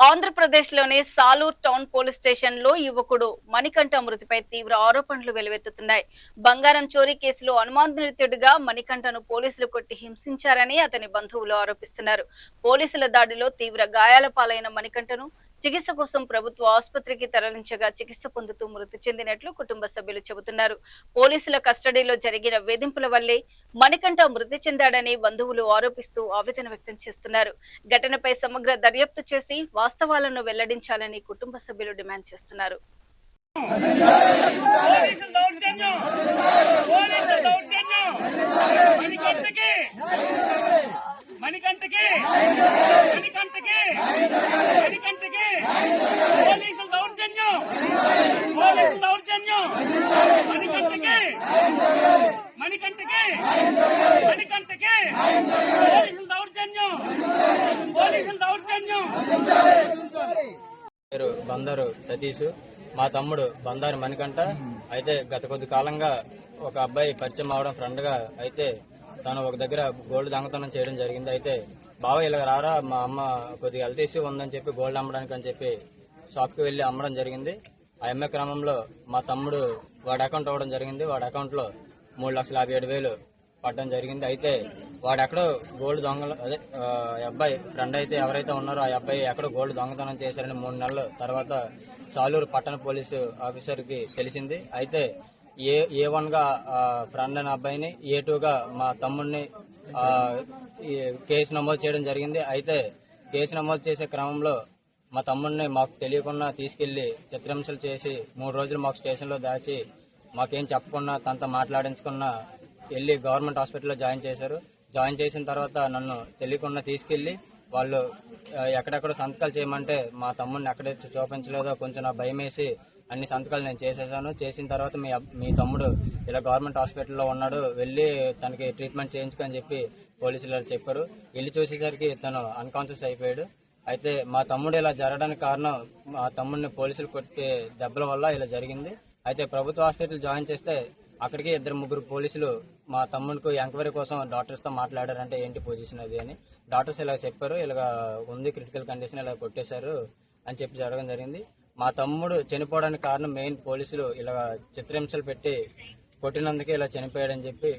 ఆంధ్రప్రదేశ్లోని Salur town police స్టేషన్లో యువకుడు మణికంఠ మృతిపై తీవ్ర ఆరోపణలు వెలువెత్తుతున్నాయి. బంగారం చోరీ కేసులో అనుమానితుడిగా మణికంఠను పోలీసులు కొట్టి హింసించారని అతని బంధువులు ఆరోపిస్తున్నారు. పోలీసుల దాడిలో తీవ్ర గాయాల పాలైన మణికంఠను చికిత్స కోసం ప్రభుత్వ ఆసుపత్రికి తరలించగా చికిత్స పొందుతూ మృతి చెందినట్లు కుటుంబ సభ్యులు చెబుతున్నారు. పోలీసుల కస్టడీలో జరిగిన వేధింపుల వల్లే మణికంఠ మృతి చెందాడని బంధువులు ఆరోపిస్తూ ఆవేదన వ్యక్తం చేస్తున్నారు. ఘటనపై సమగ్ర దర్యాప్తు చేసి వాస్తవాలను వెల్లడించాలని కుటుంబ సభ్యులు డిమాండ్ చేస్తున్నారు. పేరు బందారు సతీష్, మా తమ్ముడు బందారు మణికంఠ. అయితే గత కొద్ది కాలంగా ఒక అబ్బాయి పరిచయం అవడం ఫ్రెండ్ గా అయితే తను ఒక దగ్గర గోల్డ్ దొంగతనం చేయడం జరిగింది. అయితే బావ ఇలా రారా, మా అమ్మ కొద్దిగా హెల్త్ ఇష్యూ ఉందని చెప్పి గోల్డ్ అమ్మడానికి అని చెప్పి షాప్ కి వెళ్లి అమ్మడం జరిగింది. ఆ అమ్మే క్రమంలో మా తమ్ముడు వాడి అకౌంట్ అవ్వడం జరిగింది. వాడి అకౌంట్ లో 3,57,000 పడడం జరిగింది. అయితే వాడు ఎక్కడో గోల్డ్ దొంగలు అదే అబ్బాయి ఫ్రెండ్ అయితే ఎవరైతే ఉన్నారో ఆ అబ్బాయి ఎక్కడో గోల్డ్ దొంగతనం చేశారని 3 నెలల తర్వాత సాలూరు పట్టణ పోలీసు ఆఫీసర్ కి తెలిసింది. అయితే A1 గా ఫ్రెండ్ అనే అబ్బాయిని, A2 గా మా తమ్ముడిని కేసు నమోదు చేయడం జరిగింది. అయితే కేసు నమోదు చేసే క్రమంలో మా తమ్ముడిని మాకు తెలియకుండా తీసుకెళ్లి చిత్రహింసలు చేసి 3 రోజులు మాకు స్టేషన్ లో దాచి మాకేం చెప్పకుండా తనతో మాట్లాడించుకున్నా వెళ్ళి గవర్నమెంట్ హాస్పిటల్లో జాయిన్ చేశారు. జాయిన్ చేసిన తర్వాత నన్ను తెలియకుండా తీసుకెళ్లి వాళ్ళు ఎక్కడెక్కడ సంతకాలు చేయమంటే మా తమ్ముడిని ఎక్కడైతే చూపించలేదో కొంచెం నా భయం వేసి అన్ని సంతకాలు నేను చేసేసాను. చేసిన తర్వాత మీ తమ్ముడు ఇలా గవర్నమెంట్ హాస్పిటల్లో ఉన్నాడు, వెళ్ళి తనకి ట్రీట్మెంట్ చేయించుకొని చెప్పి పోలీసులు చెప్పారు. వెళ్ళి చూసేసరికి తను అన్కాన్షియస్ అయిపోయాడు. అయితే మా తమ్ముడు ఇలా జరగడానికి కారణం మా తమ్ముడిని పోలీసులు కొట్టే దెబ్బల వల్ల ఇలా జరిగింది. అయితే ప్రభుత్వ హాస్పిటల్ జాయిన్ చేస్తే అక్కడికి 2-3 పోలీసులు మా తమ్ముడికి ఎంక్వైరీ కోసం డాక్టర్స్ తో మాట్లాడారంటే ఏంటి పొజిషన్ అది అని డాక్టర్స్ ఇలా చెప్పారు, ఇలా ఉంది క్రిటికల్ కండిషన్, ఇలా కొట్టేశారు అని చెప్పి జరగడం జరిగింది. మా తమ్ముడు చనిపోవడానికి కారణం మెయిన్ పోలీసులు ఇలా చిత్రహింసలు పెట్టి కొట్టినందుకే ఇలా చనిపోయాడని చెప్పి